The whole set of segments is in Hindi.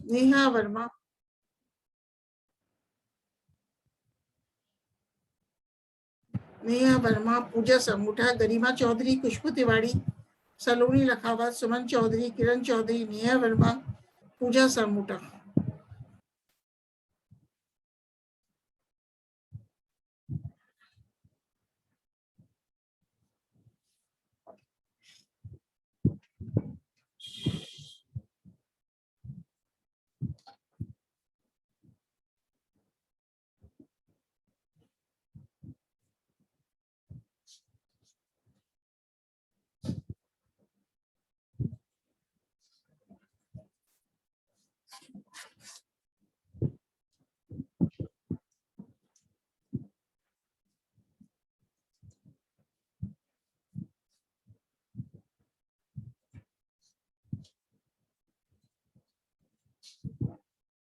नेहा वर्मा, नेहा वर्मा, पूजा समूठा, गरिमा चौधरी, खुशबू तिवारी, सलोनी लखावत, सुमन चौधरी, किरण चौधरी, नेहा वर्मा, पूजा समूठा।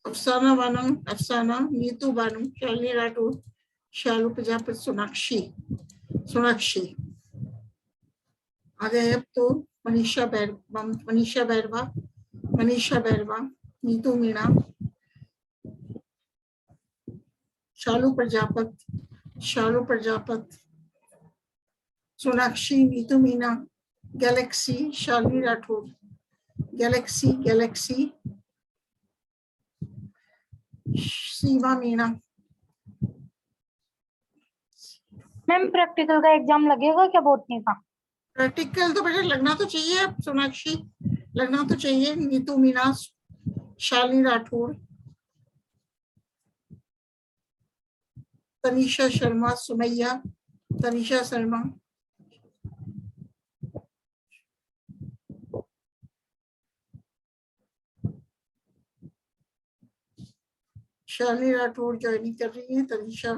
अफसाना बानो, अफसाना, नीतू बानो, शालिनी राठौर, शालू प्रजापति, सोनाक्षी, सोनाक्षी आ गए अब तो। Manisha Bairwa, Manisha Bairwa, Manisha Bairwa, Neetu Meena, Shalu Prajapati, Shalu Prajapati, Sonakshi, Neetu Meena, Galaxy, Shalini Rathore, Galaxy, Galaxy, Seema Meena. Ma'am practical का एग्जाम लगेगा क्या बोटनी का? प्रैक्टिकल तो बेटा लगना तो चाहिए, अब सोनाक्षी लगना तो चाहिए। नीतू मीणा, शालिनी राठौर, तनीषा शर्मा, सुमैया, तनीषा शर्मा, शालिनी राठौर ज्वाइनिंग कर रही है, तनीषा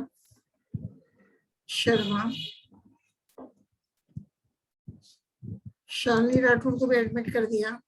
शर्मा, शालिनी राठौर को भी एडमिट कर दिया।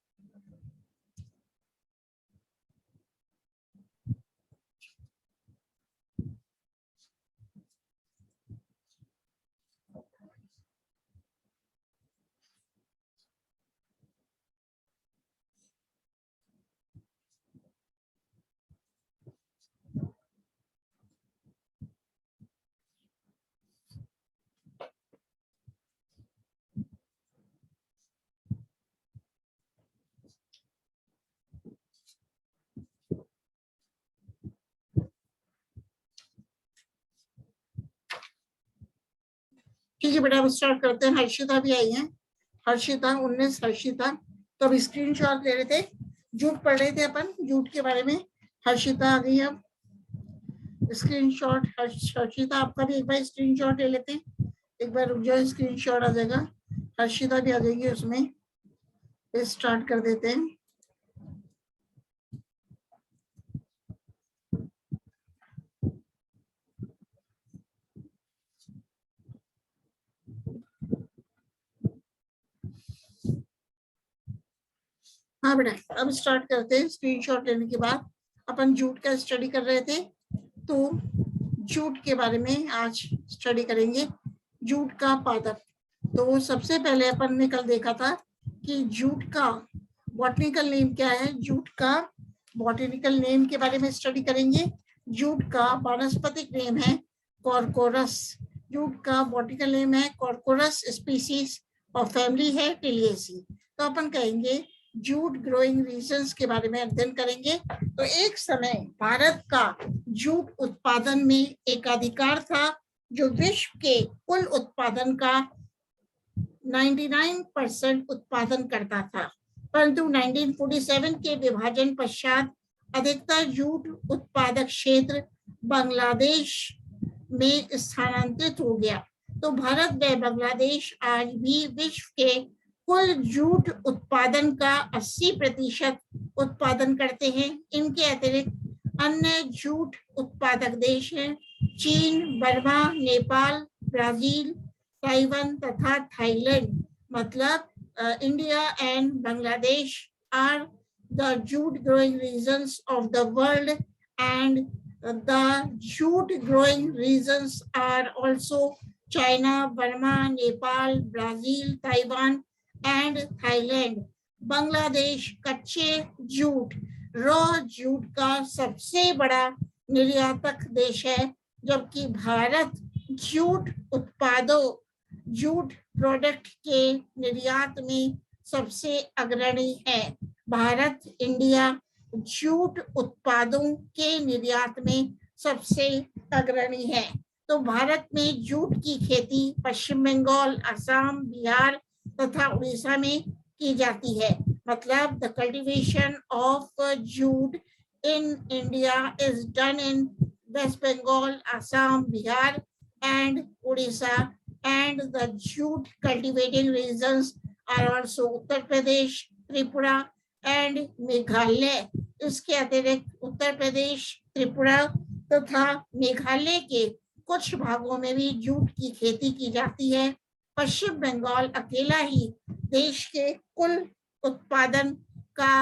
ठीक है बेटा, अब स्टार्ट करते हैं। हर्षिता भी आई है, हर्षिता 19, हर्षिता। तो अब स्क्रीनशॉट ले रहे थे, जूट पढ़ रहे थे अपन, जूट के बारे में। हर्षिता आ गई, अब स्क्रीनशॉट। हर्षिता आपका भी एक बार स्क्रीनशॉट ले लेते हैं, एक बार रुक जाओ, स्क्रीनशॉट आ जाएगा, हर्षिता भी आ जाएगी उसमें। स्टार्ट कर देते हैं। हाँ बेटा, अब स्टार्ट करते हैं। स्क्रीनशॉट लेने के बाद अपन जूट का स्टडी कर रहे थे, तो जूट के बारे में आज स्टडी करेंगे। जूट का पादप। तो सबसे पहले अपन ने कल देखा था कि जूट का बॉटनिकल नेम क्या है। जूट का बॉटनिकल नेम के बारे में स्टडी करेंगे। जूट का वानस्पतिक नेम है कॉर्कोरस। जूट का बॉटनिकल नेम है कॉर्कोरस, स्पीसीज और फैमिली है टिलिएसी। तो अपन कहेंगे जूट ग्रोइंग रीजन्स के बारे में अध्ययन करेंगे। तो एक समय भारत का जूट उत्पादन में एकाधिकार था, जो विश्व के कुल उत्पादन का 99% उत्पादन करता था। परंतु 1947 के विभाजन पश्चात अधिकतर जूट उत्पादक क्षेत्र बांग्लादेश में स्थानांतरित हो गया। तो भारत व बांग्लादेश आज भी विश्व के कुल जूट उत्पादन का 80% उत्पादन करते हैं। इनके अतिरिक्त अन्य जूट उत्पादक देश हैं चीन, बर्मा, नेपाल, ब्राजील, ताइवान तथा थाईलैंड। मतलब India and Bangladesh are the jute growing regions of the world, and the jute growing regions are also China, Burma, Nepal, Brazil, Taiwan and Thailand. Bangladesh कच्चे जूट रॉ जूट का सबसे बड़ा निर्यातक देश है, जबकि भारत जूट उत्पादों, जूट प्रोडक्ट के निर्यात में सबसे अग्रणी है। भारत, इंडिया जूट उत्पादों के निर्यात में सबसे अग्रणी है। तो भारत में जूट की खेती पश्चिम बंगाल, असम, बिहार तथा उड़ीसा में की जाती है। मतलब the cultivation of jute in India is done in West Bengal, Assam, Bihar and Orissa, and the jute cultivating regions are also Uttar Pradesh, Tripura and Meghalaya. इसके अतिरिक्त उत्तर प्रदेश, त्रिपुरा तथा मेघालय के कुछ भागों में भी जूट की खेती की जाती है। पश्चिम बंगाल अकेला ही देश के कुल उत्पादन का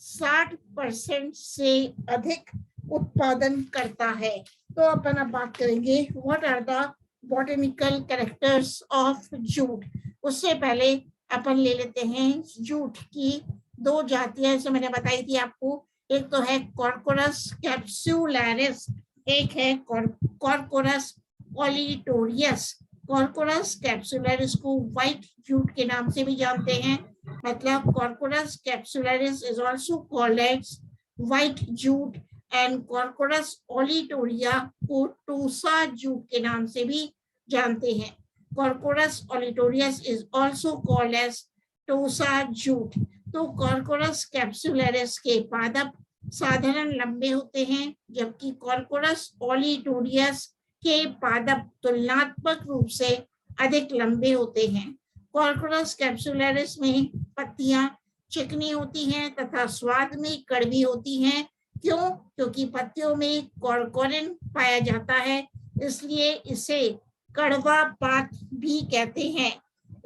60% से अधिक उत्पादन करता है। तो अपन अब बात करेंगे what are the botanical characters of jute. उससे पहले अपन ले लेते हैं जूट की दो जातियां, जैसे मैंने बताई थी आपको। एक तो है कॉर्कोरस कैप्सुलरिस, एक है कॉर्कोरस ओलिटोरियस। कॉर्कोरस कैप्सुलरिस को व्हाइट जूट के नाम से भी जानते हैं। मतलब Corchorus capsularis is also called as white jute, and Corchorus olitoria को टोसा जूट के नाम से भी जानते हैं। Corchorus olitorius is also called as tossa jute. तो कॉर्कोरस कैप्सुलरिस के पादप साधारण लंबे होते हैं, जबकि कॉर्कोरस ओलिटोरियस के पादप तुलनात्मक रूप से अधिक लंबे होते हैं। कॉर्कोरस कैप्सुलरिस में पत्तियां चिकनी होती हैं तथा स्वाद में कड़वी होती हैं। क्यों? क्योंकि पत्तियों में कॉर्कोरिन पाया जाता है, इसलिए इसे कड़वा पात भी कहते हैं।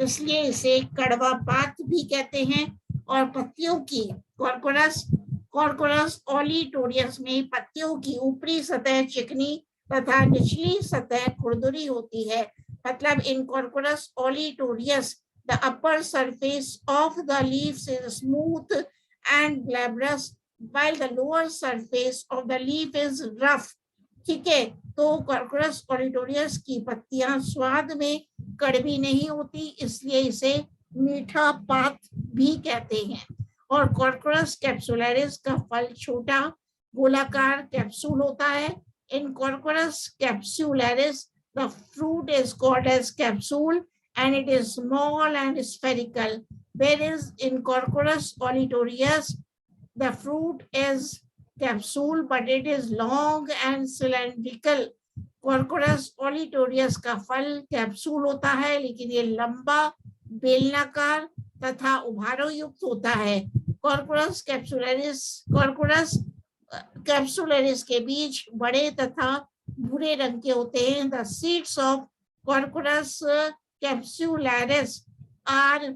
इसलिए इसे कड़वा पात भी कहते हैं। और पत्तियों की कॉर्कोरस ओलिटोरियस में पत्तियों की ऊपरी सतह चिकनी तथा निचली सतह खुरदुरी होती है। मतलब in Corchorus olitorius the upper surface of the leaves is smooth and glabrous while the lower surface of the leaf is rough। ठीक है, तो कॉर्कोरस ओलिटोरियस की पत्तियां स्वाद में कड़वी नहीं होती, इसलिए इसे मीठा पात भी कहते हैं। और कॉर्कोरस कैप्सुलरिस का फल छोटा गोलाकार कैप्सूल होता है। In Corchorus capsularis the fruit is called as capsule and it is small and spherical, whereas in Coccolus olitorius the fruit is capsule but it is long and cylindrical। Coccolus olitorius का फल कैप्सूल होता है, लेकिन ये लंबा, बेलनाकार तथा उभारों युक्त होता है। Coccolus कैप्सुलरिस के बीज बड़े तथा भूरे रंग के होते हैं। The seeds of Coccolus capsularis are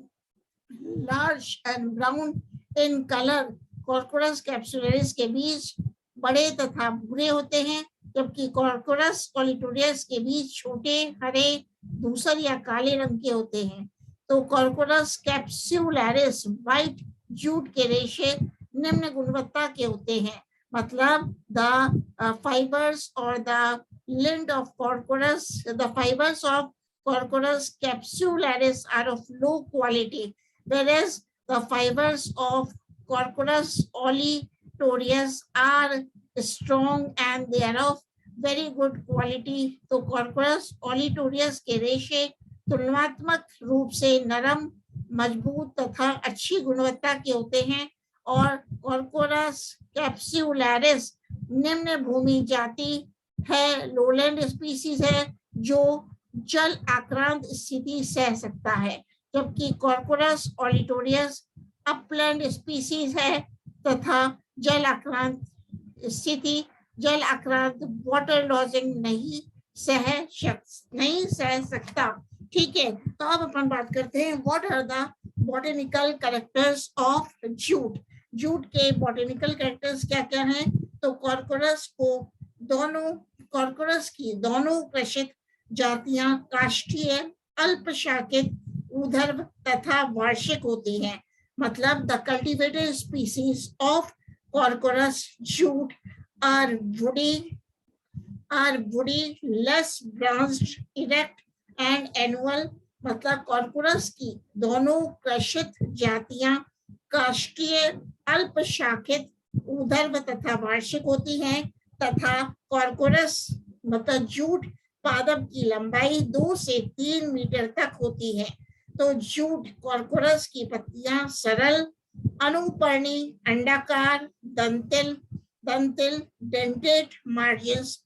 large and brown in color। Coccolus capsularis के बीज बड़े तथा भूरे होते हैं, जबकि Coccolus olitorius के बीज छोटे, हरे, धूसर या काले रंग के होते हैं। तो Coccolus capsularis व्हाइट जूट के रेशे निम्न गुणवत्ता के होते हैं। मतलब the fibers or the lint of Coccolus, the fibers of Coccolus capsularis are of low quality, whereas the fibers of Coccolus olitorius are strong and they are of very good quality। तो Coccolus olitorius के रेशे तुलनात्मक रूप से नरम, मजबूत तथा अच्छी गुणवत्ता के होते हैं। और Coccolus capsularis निम्न भूमि जाति है, लोलैंड स्पीसीज है जो जल आक्रांत स्थिति सह सकता है, जबकि Coccolus olitorius अपलैंड स्पीसीज है तथा जल आक्रांत स्थिति, जल आक्रांत वाटर लॉजिंग नहीं सह सकता। ठीक है, तो अब अपन बात करते हैं what are the botanical characters of jute. Jute के बॉटनिकल कैरेक्टर्स क्या क्या हैं? तो कॉर्कोरस की दोनों कृषित जातियां काष्ठीय, अल्पशाखित, ऊर्ध्व तथा वार्षिक होती हैं। मतलब the cultivated species of Quercus, jute are woody, less branched, erect and annual. मतलब कॉर्कोरस की दोनों कृषित जातियां काष्ठीय, अल्प शाखित, ऊर्ध्व तथा वार्षिक होती हैं, तथा कॉर्कोरस मतलब जूट पादप की लंबाई 2 से 3 मीटर तक होती है। तो जूट कॉर्कोरस की पत्तियां सरल, अनुपर्णी, अंडाकार, दंतिल, डेंटेड मार्जिन्स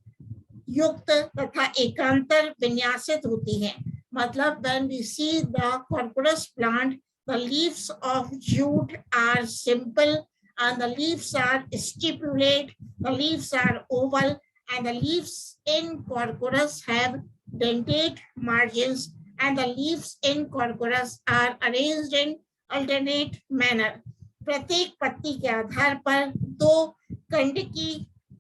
युक्त तथा एकांतर विन्यासित होती है। मतलब when we see the Quercus plant, the leaves of jute are simple and the leaves are stipulate, the leaves are oval and the leaves in Quercus have dentate margins and the leaves in Quercus are arranged in alternate manner. प्रत्येक पत्ती के आधार पर 2 कंड की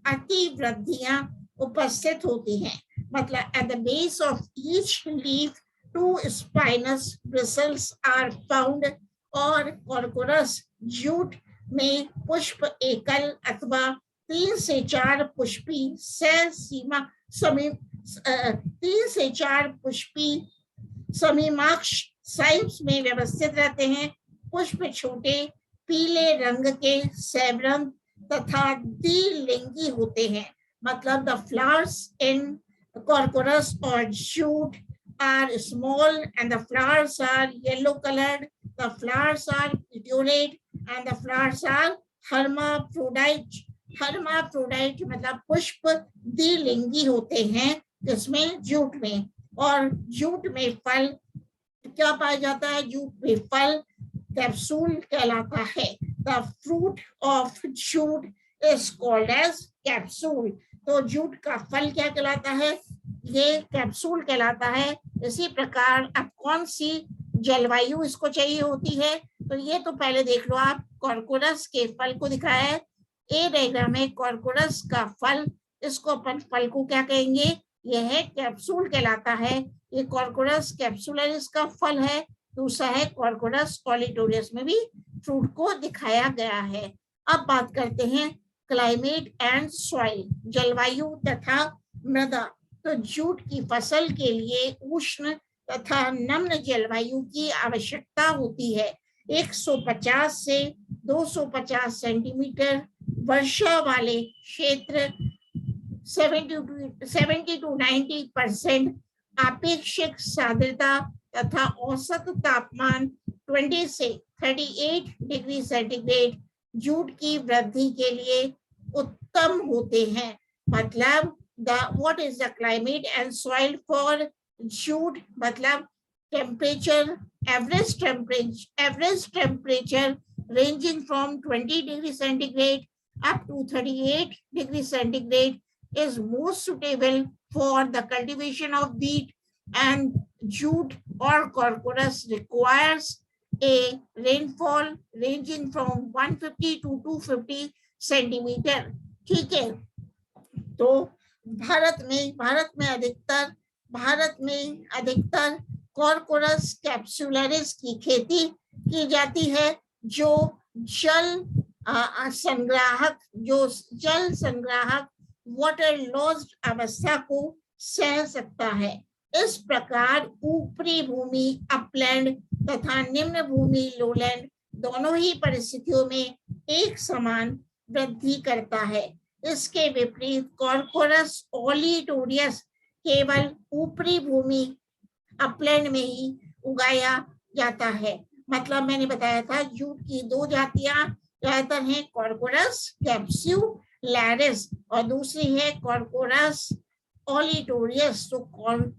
अति वृद्धियां उपस्थित होती हैं। मतलब at the base of each leaf 2 spinous bristles are found और कॉर्कोरस जूट में पुष्प एकल अथवा 3 से 4 पुष्पी सह सीमा 3 से 4 पुष्पी समीमाक्ष साइज में व्यवस्थित रहते हैं। पुष्प छोटे पीले रंग के सैवरंग तथा द्विलिंगी होते हैं। मतलब the flowers in Quercus or jute are small and the flowers are yellow colored, the flowers are petiolate and the flowers are hermaphrodite मतलब पुष्प द्विलिंगी होते हैं जिसमें जूट में, और जूट में फल क्या पाया जाता है? जूट में फल कैप्सूल कहलाता है। The fruit of jute is called as capsule। तो जूट का फल क्या कहलाता है? ये कैप्सूल कहलाता है। इसी प्रकार अब कौन सी जलवायु इसको चाहिए होती है? तो ये तो पहले देख लो आप, कॉर्कोरस के फल को दिखाया है ए डायग्राम में। कॉर्कोरस का फल, इसको अपन फल को क्या कहेंगे? यह है कैप्सूल कहलाता है। ये कॉर्कोरस कैप्सुलरिस का फल है। दूसरा है कॉर्कोरस ओलिटोरियस में भी फ्रूट को दिखाया गया है। अब बात करते हैं क्लाइमेट एंड सॉइल, जलवायु तथा मृदा। तो जूट की फसल के लिए उष्ण तथा नम्र जलवायु की आवश्यकता होती है। 150 से 250 सेंटीमीटर वर्षा वाले क्षेत्र, 70 to 90% आपेक्षिक साद्रता तथा औसत तापमान 20 से 38 डिग्री सेंटीग्रेड जूट की वृद्धि के लिए उत्तम होते हैं। मतलब what is the climate and soil for jute? मतलब temperature, average temperature ranging from 20 degree centigrade up to 38 degree centigrade is most suitable for the cultivation of wheat, and jute or Quercus requires a rainfall ranging from 150 to 250 centimetre. ठीक है, तो भारत में अधिकतर कॉर्कोरस कैप्सुलरिस की खेती की जाती है, जो जल संग्राहक वाटर लॉस्ट अवस्था को सह सकता है। इस प्रकार ऊपरी भूमि अपलैंड तथा निम्न भूमि लोलैंड दोनों ही परिस्थितियों में एक समान वृद्धि करता है। इसके विपरीत कॉर्कोरस ओलिटोरियस केवल ऊपरी भूमि अपलैंड में ही उगाया जाता है। मतलब मैंने बताया था जूट की 2 जातियां ज्यादातर हैं, कॉर्कोरस कैप्सुलरिस और दूसरी है कॉर्कोरस ओलिटोरियस। तो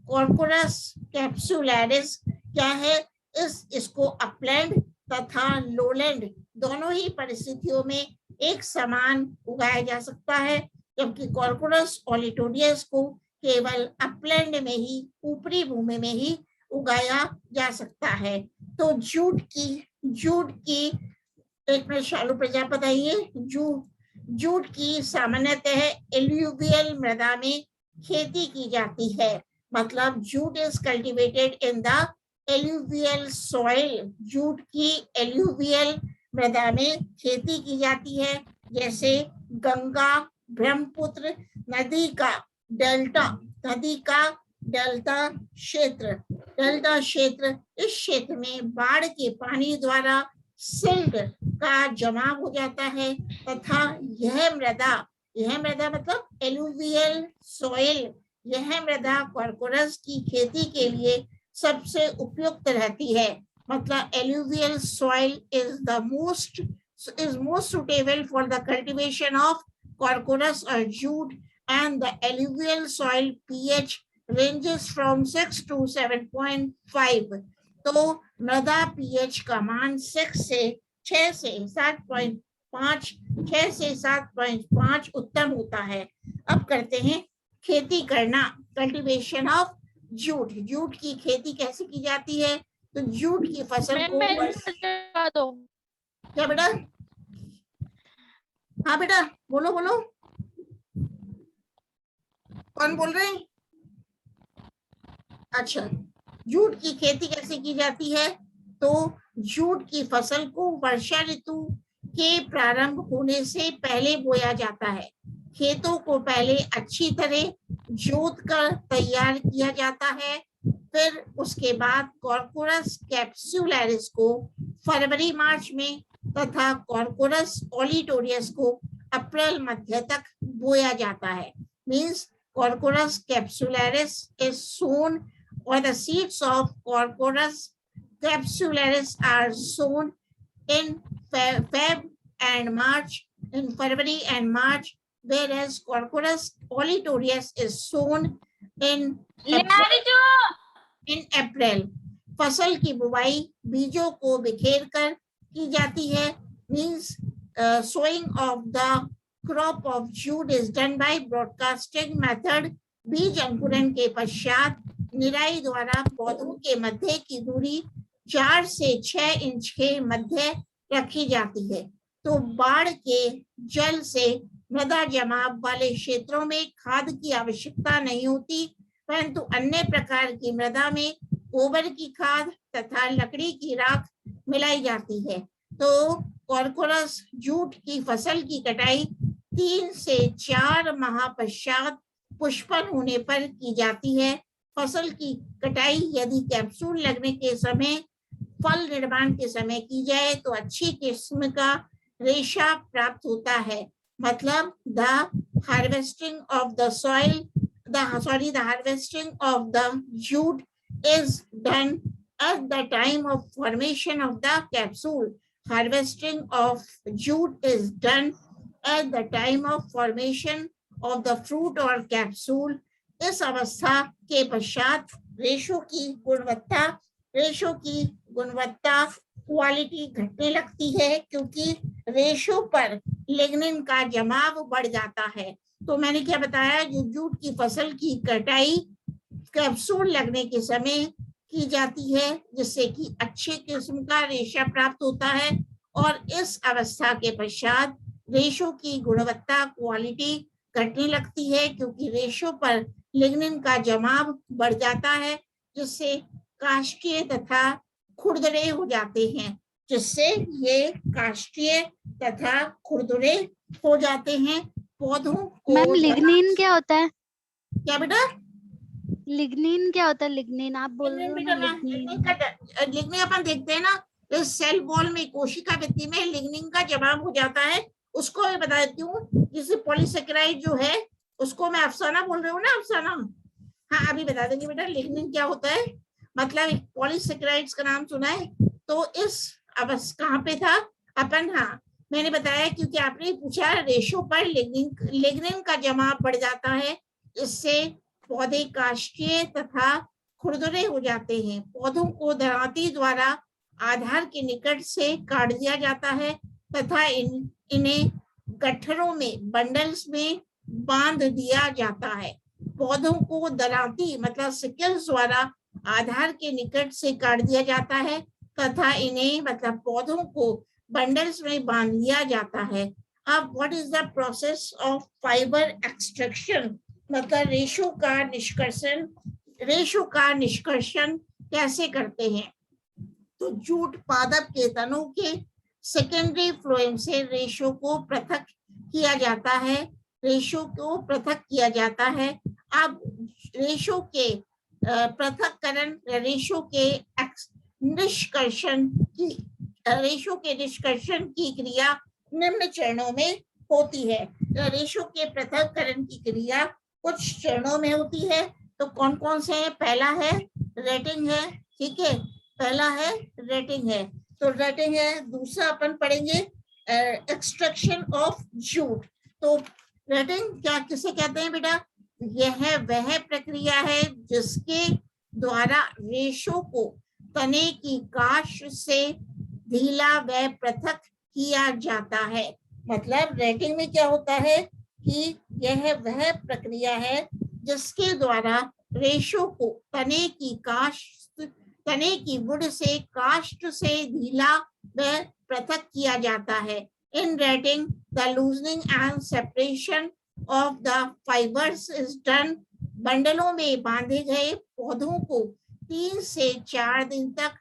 कॉर्कोरस कैप्सुलरिस क्या है? इसको अपलैंड तथा लोलैंड दोनों ही परिस्थितियों में एक समान उगाया जा सकता है, जबकि कॉर्कोरस ओलिटोरियस को केवल अपलैंड में ही, ऊपरी भूमि में ही उगाया जा सकता है। तो जूट की एक मिनट शालू प्रजापति आइए। जूट की सामान्यतः एल्यूवियल मृदा में खेती की जाती है। मतलब jute is cultivated in the alluvial soil. Jute की एल्यूवियल मृदा में खेती की जाती है। जैसे गंगा, ब्रह्मपुत्र नदी का डेल्टा, नदी का डेल्टा क्षेत्र। डेल्टा क्षेत्र, इस क्षेत्र में बाढ़ के पानी द्वारा सिल्ट का जमाव हो जाता है तथा यह मृदा मतलब एलुवियल सॉइल, यह मृदा कॉर्कोरस की खेती के लिए सबसे उपयुक्त रहती है। मतलब alluvial soil is most suitable for the cultivation of Quercus or jute, and the alluvial soil pH ranges from 6 to 7.5. तो मृदा pH का मान 6 से 7.5, 6 से 7.5 उत्तम होता है। अब करते हैं खेती करना, कल्टीवेशन ऑफ जूट। जूट की खेती कैसे की जाती है? तो जूट की फसल को क्या बेटा? हाँ बेटा, बोलो बोलो, कौन बोल रहे हैं? अच्छा, जूट की खेती कैसे की जाती है? तो जूट की फसल को वर्षा ऋतु के प्रारंभ होने से पहले बोया जाता है। खेतों को पहले अच्छी तरह जोत कर तैयार किया जाता है, फिर उसके बाद कॉर्कोरस कैप्सुलरिस को फरवरी मार्च में तथा कॉर्कोरस ओलिटोरियस को अप्रैल मध्य तक बोया जाता है। Means Quercus capsularis is sown, or the seeds of Quercus capsularis are sown in February and March, whereas Quercus olitorius is sown in April. फसल की बुवाई बीजों को बिखेर कर की जाती है। Means sowing of the crop of jute is done by broadcasting method. बीज अंकुरण के पश्चात निराई द्वारा पौधों के मध्य की दूरी 4 से 6 इंच के मध्य रखी जाती है। तो बाढ़ के जल से मृदा जमाव वाले क्षेत्रों में खाद की आवश्यकता नहीं होती, परंतु अन्य प्रकार की मृदा में गोबर की खाद तथा लकड़ी की राख मिलाई जाती है। तो कॉर्कोरस जूट की फसल की कटाई 3 से 4 माह पश्चात पुष्पन होने पर की जाती है। फसल की कटाई यदि कैप्सूल लगने के समय, फल निर्माण के समय की जाए तो अच्छी किस्म का रेशा प्राप्त होता है। मतलब the harvesting of the soil, the harvesting of the jute is done at the time of formation of the capsule. Harvesting of jute is done at the time of formation of the fruit or capsule. इस अवस्था के पश्चात रेशो की गुणवत्ता क्वालिटी घटने लगती है, क्योंकि रेशो पर लिग्निन का जमाव बढ़ जाता है। तो मैंने क्या बताया, जो जूट की फसल की कटाई कैप्सूल लगने के समय की जाती है, जिससे कि अच्छे किस्म का रेशा प्राप्त होता है, और इस अवस्था के पश्चात रेशो की गुणवत्ता क्वालिटी घटने लगती है, क्योंकि रेशो पर लिग्निन का जमाव बढ़ जाता है, जिससे काष्ठीय तथा खुरदरे हो जाते हैं, जिससे ये काष्ठीय तथा खुरदरे हो जाते हैं। पौधों को मैम लिग्निन क्या होता है? क्या बेटा? लिग्निन क्या होता है? लिग्निन आप बोल रहे हो ना? लिग्निन अपन देखते हैं ना, इस सेल वॉल में, कोशिका भित्ति में लिग्निन का जमाव हो जाता है। उसको मैं बता देती हूँ, जैसे पॉलीसेकेराइड जो है उसको मैं अफसाना बोल रही हूँ ना, अफसाना। हाँ, अभी बता देंगे बेटा लिग्निन क्या होता है। मतलब पॉलीसेकेराइड्स का नाम सुना है? तो इस अवस्था कहाँ पे था अपन? हाँ, मैंने बताया, क्योंकि आपने पूछा रेशो पर लिग्निन का जमाव बढ़ जाता है, इससे पौधे काष्ठीय तथा खुरदरे हो जाते हैं। पौधों को दरांती द्वारा आधार के निकट से काट दिया जाता है तथा इन्हें गट्ठरों में, बंडल्स में बांध दिया जाता है। पौधों को दरांती मतलब सिकल्स द्वारा आधार के निकट से काट दिया जाता है तथा इन्हें मतलब पौधों को बंडल्स में बांध दिया जाता है। अब what is the process of fibre extraction, मतलब रेशो का निष्कर्षण कैसे करते हैं? तो जूट पादप के तनों के सेकेंडरी फ्लोएम से रेशो को पृथक किया जाता है, रेशो को पृथक किया जाता है। अब रेशो के पृथक्करण, रेशो के निष्कर्षण की क्रिया निम्न चरणों में होती है। रेशो के पृथक्करण की क्रिया कुछ चरणों में होती है। तो कौन कौन से है? पहला है रेटिंग है, ठीक है, पहला है रेटिंग है, तो रेटिंग है। दूसरा अपन पढ़ेंगे एक्सट्रैक्शन ऑफ जूट। तो रेटिंग क्या किसे कहते हैं बेटा? यह वह प्रक्रिया है जिसके द्वारा रेशो को तने की काष्ठ से ढीला व पृथक किया जाता है। मतलब रेटिंग में क्या होता है कि यह वह प्रक्रिया है जिसके द्वारा रेशो को तने की वुड से काष्ठ से ढीला व पृथक किया जाता है। In retting the loosening and separation of the fibres is done. बंडलों में बांधे गए पौधों को 3 से 4 दिन तक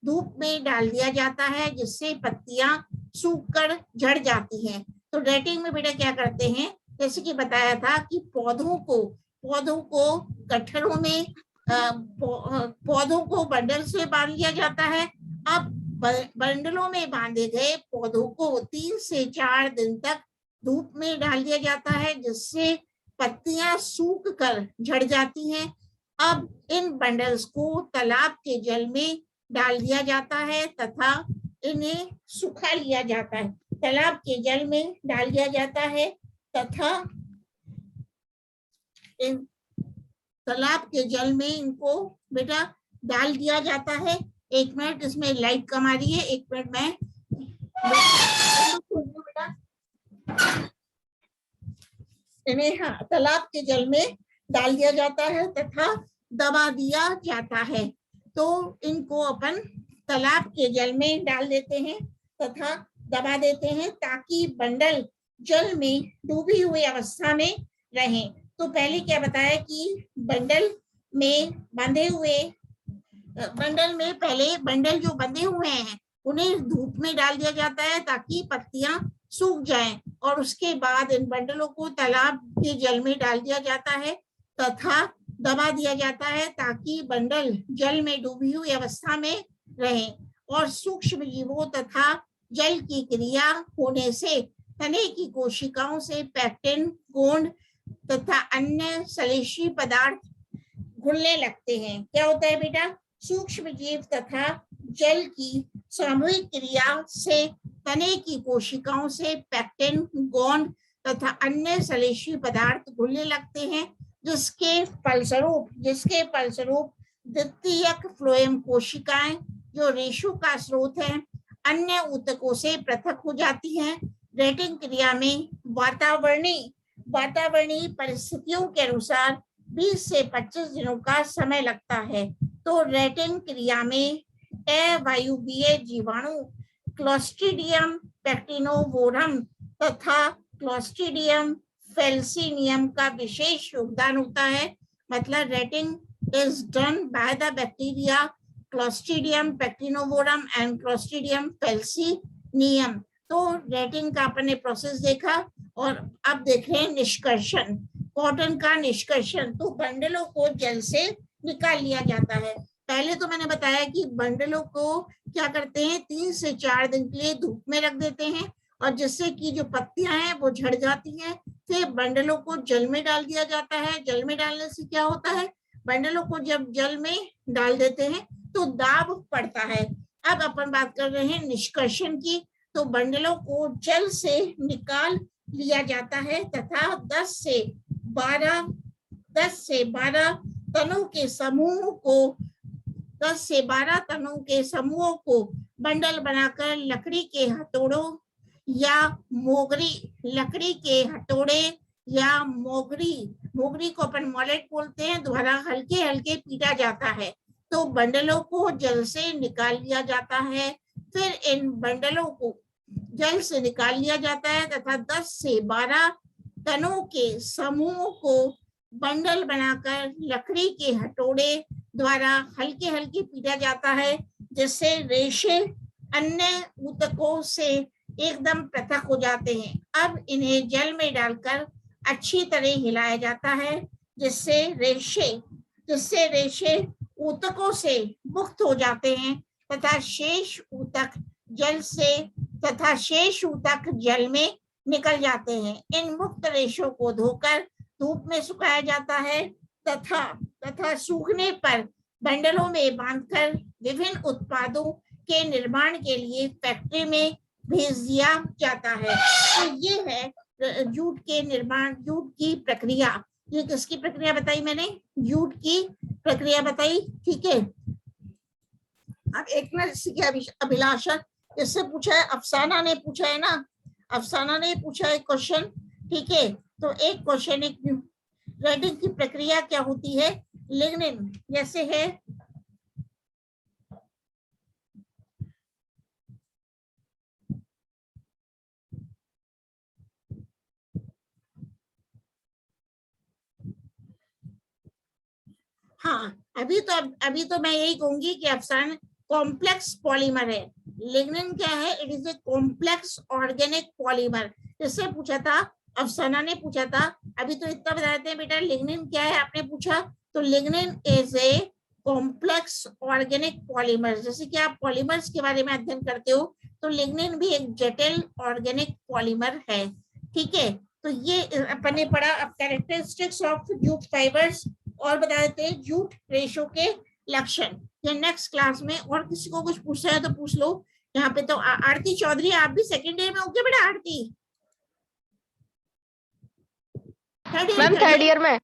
धूप में डाल दिया जाता है, जिससे पत्तियां सूखकर झड़ जाती हैं। तो रेटिंग में बेटा क्या करते हैं, जैसे कि बताया था कि पौधों को गट्ठरों में पौधों को बंडल से बांध लिया जाता है। अब बंडलों में बांधे गए पौधों को 3 से 4 दिन तक धूप में डाल दिया जाता है, जिससे पत्तियां सूख कर झड़ जाती हैं। अब इन बंडल्स को तालाब के जल में डाल दिया जाता है तथा इन्हें सुखा लिया जाता है। तालाब के जल में डाल दिया जाता है तथा इन तालाब के जल में इनको बेटा डाल दिया जाता है। 1 मिनट, इसमें लाइट कम आ रही है, 1 मिनट में बेटा इन्हें तालाब के जल में डाल दिया जाता है तथा दबा दिया जाता है। तो इनको अपन तालाब के जल में डाल देते हैं तथा दबा देते हैं ताकि बंडल जल में डूबी हुई अवस्था में रहें। तो पहले क्या बताया कि बंडल में पहले बंडल जो बंधे हुए हैं उन्हें धूप में डाल दिया जाता है ताकि पत्तियां सूख जाएं, और उसके बाद इन बंडलों को तालाब के जल में डाल दिया जाता है तथा दबा दिया जाता है ताकि बंडल जल में डूबी हुई अवस्था में रहे, और सूक्ष्म जीवों तथा जल की क्रिया होने से तने की कोशिकाओं से पैक्टिन, गोंद तथा अन्य श्लेषी पदार्थ घुलने लगते हैं। क्या होता है बेटा? सूक्ष्म जीव तथा जल की सामूहिक क्रिया से तने की कोशिकाओं से पैक्टिन, गोंद तथा अन्य श्लेषी पदार्थ घुलने लगते हैं, जिसके फलस्वरूप द्वितीयक फ्लोएम कोशिकाएं जो रेशो का स्रोत है अन्य ऊतकों से पृथक हो जाती हैं। रेटिंग क्रिया में वातावरणीय परिस्थितियों के अनुसार 20 से 25 दिनों का समय लगता है। तो रेटिंग क्रिया में अवायुवीय जीवाणु क्लोस्ट्रीडियम पैक्टिनोवोरम तथा क्लोस्ट्रीडियम फेल्सीनियम का विशेष योगदान होता है। मतलब retting is done by the bacteria Clostridium pectinovorum and Clostridium felsineum. तो रेटिंग का अपने प्रोसेस देखा, और अब देख रहे हैं निष्कर्षण, कॉटन का निष्कर्षण। तो बंडलों को जल से निकाल लिया जाता है। पहले तो मैंने बताया कि बंडलों को क्या करते हैं, 3 से 4 दिन के लिए धूप में रख देते हैं, और जिससे कि जो पत्तियां हैं वो झड़ जाती हैं। फिर बंडलों को जल में डाल दिया जाता है। जल में डालने से क्या होता है, बंडलों को जब जल में डाल देते हैं तो दाब पड़ता है। अब अपन बात कर रहे हैं निष्कर्षण की। तो बंडलों को जल से निकाल लिया जाता है तथा 10 से 12 तनों के समूहों को बंडल बनाकर लकड़ी के हथौड़े या मोगरी को अपन मॉलेट बोलते हैं, द्वारा हल्के हल्के पीटा जाता है। तो बंडलों को जल से निकाल लिया जाता है। फिर इन बंडलों को जल से निकाल लिया जाता है तथा 10 से 12 तनों के समूहों को बंडल बनाकर लकड़ी के हथौड़े द्वारा हल्के हल्के पीटा जाता है, जिससे रेशे अन्य ऊतकों से एकदम पृथक हो जाते हैं। अब इन्हें जल में डालकर अच्छी तरह हिलाया जाता है, जिससे रेशे ऊतकों से मुक्त हो जाते हैं तथा शेष ऊतक जल में निकल जाते हैं। इन मुक्त रेशों को धोकर धूप में सुखाया जाता है तथा सूखने पर बंडलों में बांधकर विभिन्न उत्पादों के निर्माण के लिए फैक्ट्री में भेज दिया जाता है। तो ये है जूट की प्रक्रिया। ये किसकी प्रक्रिया बताई मैंने? जूट की प्रक्रिया बताई। ठीक है, अब एक मिनट अभिलाषा इससे पूछा है, अफसाना ने पूछा है ना, अफसाना ने पूछा है क्वेश्चन। ठीक है, तो एक क्वेश्चन, एक राइटिंग की प्रक्रिया क्या होती है? लिग्निन जैसे है हाँ, अभी तो मैं यही कहूंगी कि अफसान कॉम्प्लेक्स पॉलीमर है। लिग्निन क्या है? It is a complex organic polymer. जिससे पूछा था, अफसाना ने पूछा था। अभी तो इतना बता देते हैं बेटा, लिग्निन क्या है आपने पूछा, तो lignin is a complex organic polymer. जैसे कि आप पॉलीमर्स के बारे में अध्ययन करते हो, तो लिग्निन भी एक जटिल ऑर्गेनिक पॉलीमर है। ठीक है, तो ये अपन ने पढ़ा। अब कैरेक्टरिस्टिक्स ऑफ जूट फाइबर्स और बता देते हैं जूट रेशो के लक्षण। ये नेक्स्ट क्लास में, और किसी को कुछ पूछना है तो पूछ लो। यहाँ पे तो आरती चौधरी, आप भी सेकेंड ईयर में हो क्या बेटा? आरती मैम थर्ड ईयर में।